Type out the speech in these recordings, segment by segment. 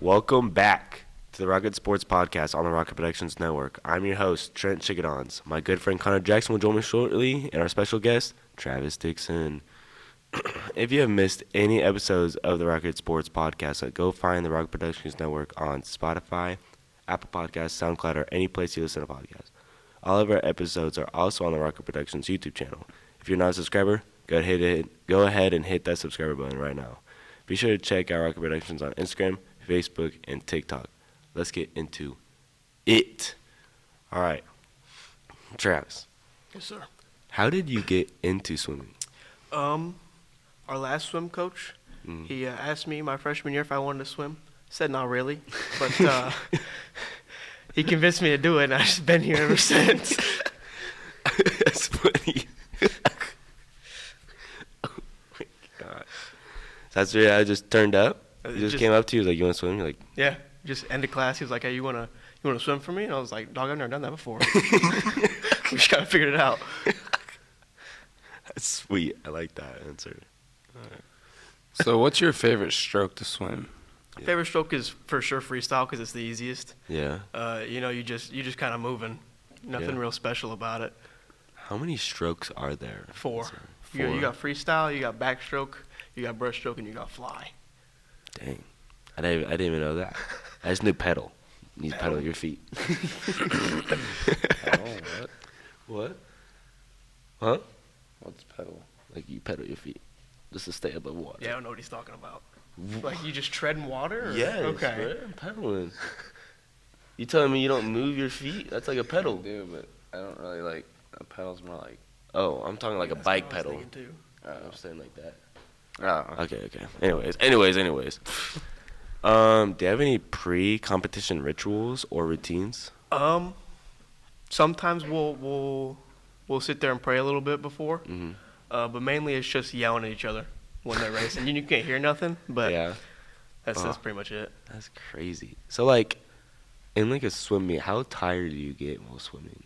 Welcome back to the Rocket Sports Podcast on the Rocket Productions Network. I'm your host, Trent Chigadons. My good friend Connor Jackson will join me shortly, and our special guest, Travis Dickson. If you have missed any episodes of the Rocket Sports Podcast, go find the Rocket Productions Network on Spotify, Apple Podcasts, SoundCloud, or any place you listen to podcasts. All of our episodes are also on the Rocket Productions YouTube channel. If you're not a subscriber, go ahead and hit that subscriber button right now. Be sure to check out Rocket Productions on Instagram, Facebook, and TikTok. Let's get into it. All right. Travis. Yes, sir. How did you get into swimming? Our last swim coach, he asked me my freshman year if I wanted to swim. Said not really, but he convinced me to do it, and I've just been here ever since. That's funny. Oh, my God. That's where I just turned up? He just came up to you, like, you want to swim? You're like, yeah, just ended class. He was like, hey, you wanna swim for me? And I was like, dog, I've never done that before. We just kind of figured it out. That's sweet. I like that answer. All right. So what's your favorite stroke to swim? Yeah. Favorite stroke is for sure freestyle because it's the easiest. Yeah. You just kind of moving. Nothing real special about it. How many strokes are there? Four. Four. You got freestyle, you got backstroke, you got breaststroke, and you got fly. Dang. I didn't even know that. I just knew pedal. You pedal your feet. Pedal? What? Huh? What's pedal? Like you pedal your feet just to stay above water. Yeah, I don't know what he's talking about. Like you just tread in water? Or? Yes, okay. Right? I'm pedaling. You telling me you don't move your feet? That's like a pedal. I do, but I don't really like a pedal's more like. Oh, I'm talking like a bike pedal. Too. I'm saying like that. Oh. Okay. Anyways. Do you have any pre-competition rituals or routines? Sometimes we'll sit there and pray a little bit before. Mm-hmm. But mainly it's just yelling at each other when they're racing. You can't hear nothing, but yeah. That's pretty much it. That's crazy. So like, in like a swim meet, how tired do you get while swimming?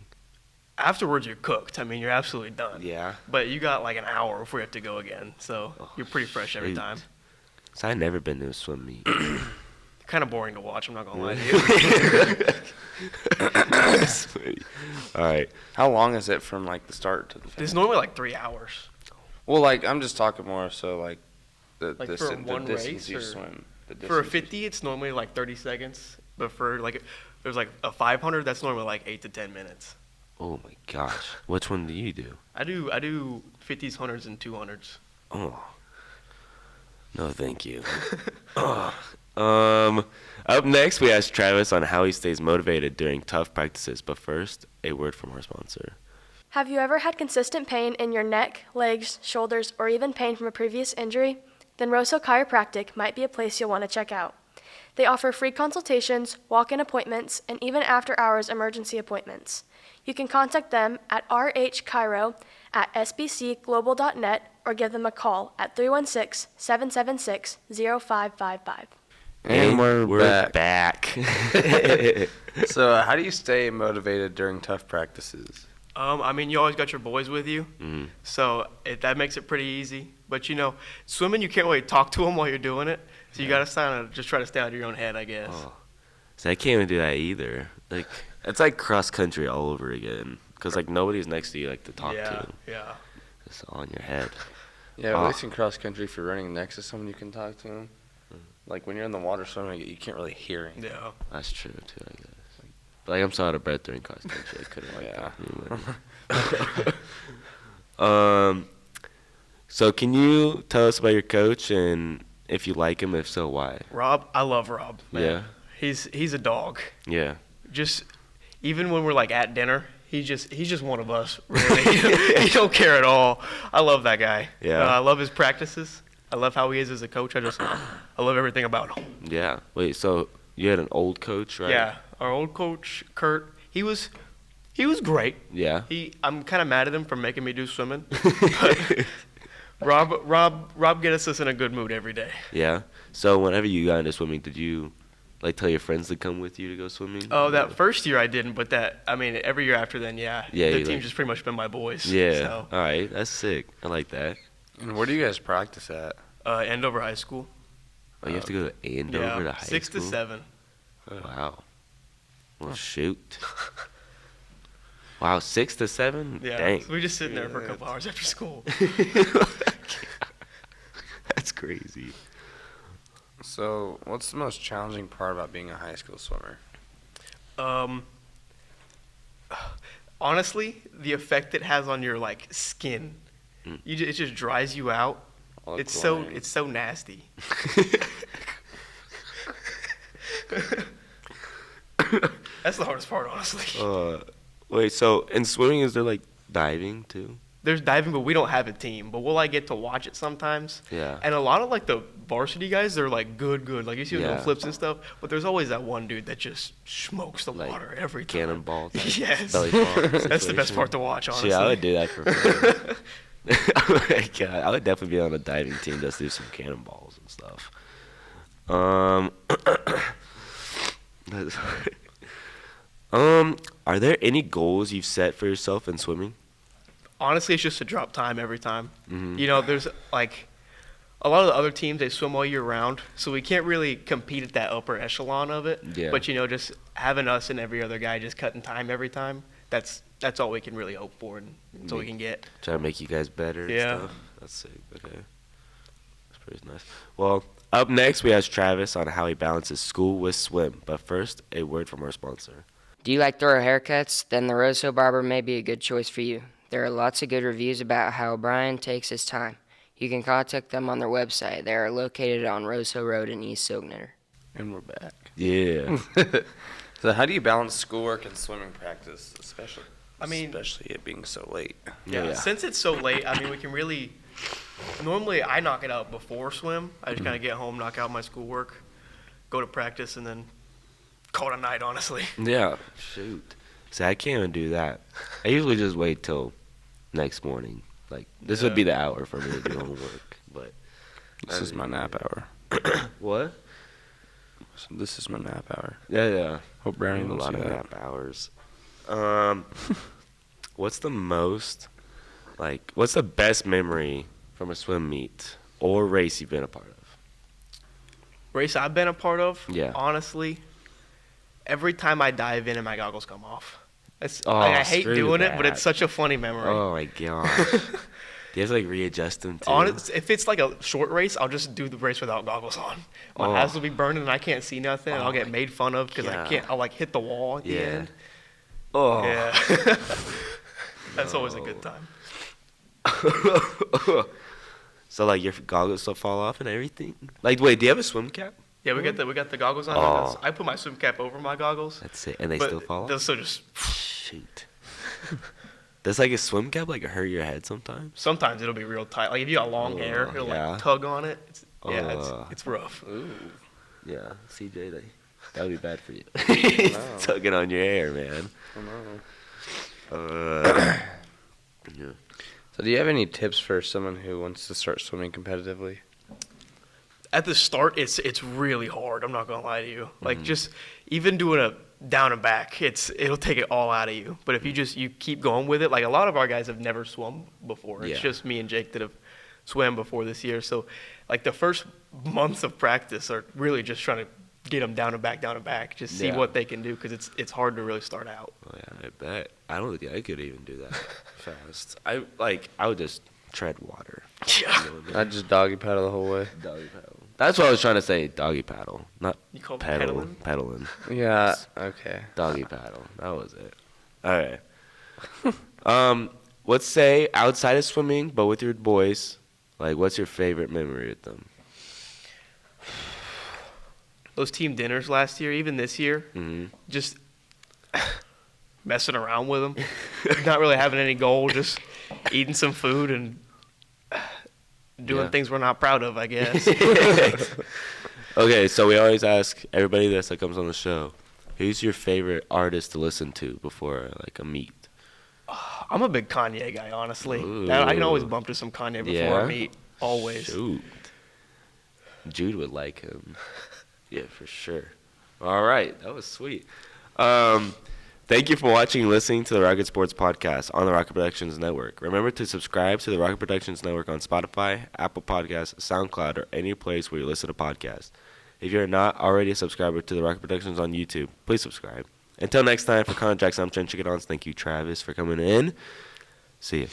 Afterwards, you're cooked. I mean, you're absolutely done. Yeah. But you got like an hour before you have to go again, so you're pretty fresh every shoot. time. So I've never been to a swim meet. Kind of boring to watch. I'm not gonna lie to you. Sweet. All right. How long is it from like the start to the finish? It's normally like 3 hours. Well, like I'm just talking more so like the Like for distance, one the distance race, you or swim. For a 50, it's normally like 30 seconds. But for like, there's like a 500, that's normally like 8 to 10 minutes. Oh my gosh. Which one do you do? I do 50s, 100s, and 200s. Oh. No, thank you. Up next, we asked Travis on how he stays motivated during tough practices. But first, a word from our sponsor. Have you ever had consistent pain in your neck, legs, shoulders, or even pain from a previous injury? Then Rosso Chiropractic might be a place you'll want to check out. They offer free consultations, walk-in appointments, and even after-hours emergency appointments. You can contact them at rhchiro@sbcglobal.net or give them a call at 316-776-0555. And we're back. So how do you stay motivated during tough practices? I mean, you always got your boys with you, Mm-hmm. so that makes it pretty easy. But, swimming, you can't really talk to them while you're doing it, so you got to just try to stay out of your own head, I guess. Oh. So I can't even do that either. Like, it's like cross country all over again. Because, like, nobody's next to you, like, to talk to. Yeah. It's all in your head. Yeah, at least in cross country, if you're running next to someone, you can talk to them. Like when you're in the water swimming, you can't really hear him. Yeah. That's true, too, I guess. But, like, I'm so out of breath during cross country, I couldn't So can you tell us about your coach and if you like him, if so, why? Rob, I love Rob, man. Yeah. He's a dog. Yeah. Just even when we're like at dinner, he's just one of us. Really, he don't care at all. I love that guy. Yeah. I love his practices. I love how he is as a coach. I love everything about him. Yeah. Wait, so you had an old coach, right? Yeah. Our old coach, Kurt, he was great. Yeah. I'm kind of mad at him for making me do swimming. But Rob gets us in a good mood every day. Yeah. So whenever you got into swimming, did you like tell your friends to come with you to go swimming? Oh, that first year I didn't, but every year after then, yeah. Yeah. The team's just pretty much been my boys. Yeah. So. All right. That's sick. I like that. And where do you guys practice at? Andover High School. Oh, you have to go to Andover to high 6 school? to 7. Wow. Well, shoot. Wow, 6 to 7? Yeah. Dang. So we just sitting there for a couple hours after school. That's crazy. So, what's the most challenging part about being a high school swimmer? Honestly, the effect it has on your like skin, it just dries you out. All the It's chlorine. so nasty. That's the hardest part, honestly. Wait, so in swimming, is there like diving too? There's diving, but we don't have a team. But we'll like get to watch it sometimes. Yeah. And a lot of like the varsity guys, they're like good. Like you see them Yeah. doing flips and stuff. But there's always that one dude that just smokes the Like water every time. Cannonball. Type Yes. belly flop That's the best situation. part to watch, honestly. Shit, I would do that for fun. Oh my God, I would definitely be on a diving team just do some cannonballs and stuff. Are there any goals you've set for yourself in swimming? Honestly, it's just to drop time every time. Mhm. You know, there's like a lot of the other teams, they swim all year round, so we can't really compete at that upper echelon of it. Yeah. But, you know, just having us and every other guy just cutting time every time, that's all we can really hope for and that's all we can get. Try to make you guys better and Yeah. stuff? That's sick. Okay. That's pretty nice. Well, up next we have Travis on how he balances school with swim. But first, a word from our sponsor. Do you like thorough haircuts? Then the Rosso Barber may be a good choice for you. There are lots of good reviews about how Brian takes his time. You can contact them on their website. They are located on Rosso Road in East Sogner. And we're back. Yeah. So, how do you balance schoolwork and swimming practice, especially it being so late? Yeah. Since it's so late, I mean, we can really. Normally, I knock it out before swim. I just kind of get home, knock out my schoolwork, go to practice, and then call it a night, honestly. Yeah. Shoot. See, I can't even do that. I usually just wait till next morning. Like, this would be the hour for me to do homework. But This is my nap hour. what? This is my nap hour. Yeah. Hope I Brownie have a will lot see of that. nap hours. What's the best memory from a swim meet or race you've been a part of? Race I've been a part of, Yeah. honestly, every time I dive in and my goggles come off. Oh, I hate screw doing it, but that. it's such a funny memory. Oh my gosh. Do you have to like readjust them too? If it's like a short race, I'll just do the race without goggles on. My Oh. eyes will be burning and I can't see nothing, and Oh I'll get my made fun of because God. I'll like hit the wall at the Yeah. end. Oh. Yeah. That's always a good time. So like your goggles will fall off and everything? Like wait, do you have a swim cap? Yeah, we got the goggles on. Oh. I put my swim cap over my goggles. That's it. And they but still fall they'll off? still just. Shoot. Does like a swim cap like hurt your head sometimes? Sometimes it'll be real tight. Like if you got long hair, it'll yeah. like tug on it. Ugh. It's rough. Ooh. Yeah, CJ, that would be bad for you. No. Tugging on your hair, man. Oh, no. Yeah. So, do you have any tips for someone who wants to start swimming competitively? At the start, it's really hard. I'm not gonna lie to you. Like Mm-hmm. just even doing a down and back, it'll take it all out of you. But if you keep going with it, like a lot of our guys have never swum before. It's Yeah. just me and Jake that have swam before this year. So like the first months of practice are really just trying to get them down and back, just see Yeah. what they can do because it's hard to really start out. Oh yeah, I bet. I don't think I could even do that fast. I would just tread water. Yeah. You know what I I mean? just doggy paddle the whole way. Doggy paddle. That's what I was trying to say. Doggy paddle, not You call it pedal. Pedaling. Yeah, okay. Doggy paddle. That was it. All right. Let's say outside of swimming, but with your boys, like, what's your favorite memory with them? Those team dinners last year, even this year, Mm-hmm. just messing around with them, not really having any goal, just eating some food and doing Yeah. things we're not proud of, I guess. Okay, so we always ask everybody this that comes on the show, who's your favorite artist to listen to before like a meet? I'm a big Kanye guy, honestly. Ooh. I can always bump to some Kanye before Yeah? I meet, always. Shoot. Jude would like him. Yeah, for sure. All right, that was sweet. Thank you for watching and listening to the Rocket Sports Podcast on the Rocket Productions Network. Remember to subscribe to the Rocket Productions Network on Spotify, Apple Podcasts, SoundCloud, or any place where you listen to podcasts. If you're not already a subscriber to the Rocket Productions on YouTube, please subscribe. Until next time, for Connor Jackson, I'm Trent Chickadons. Thank you, Travis, for coming in. See you.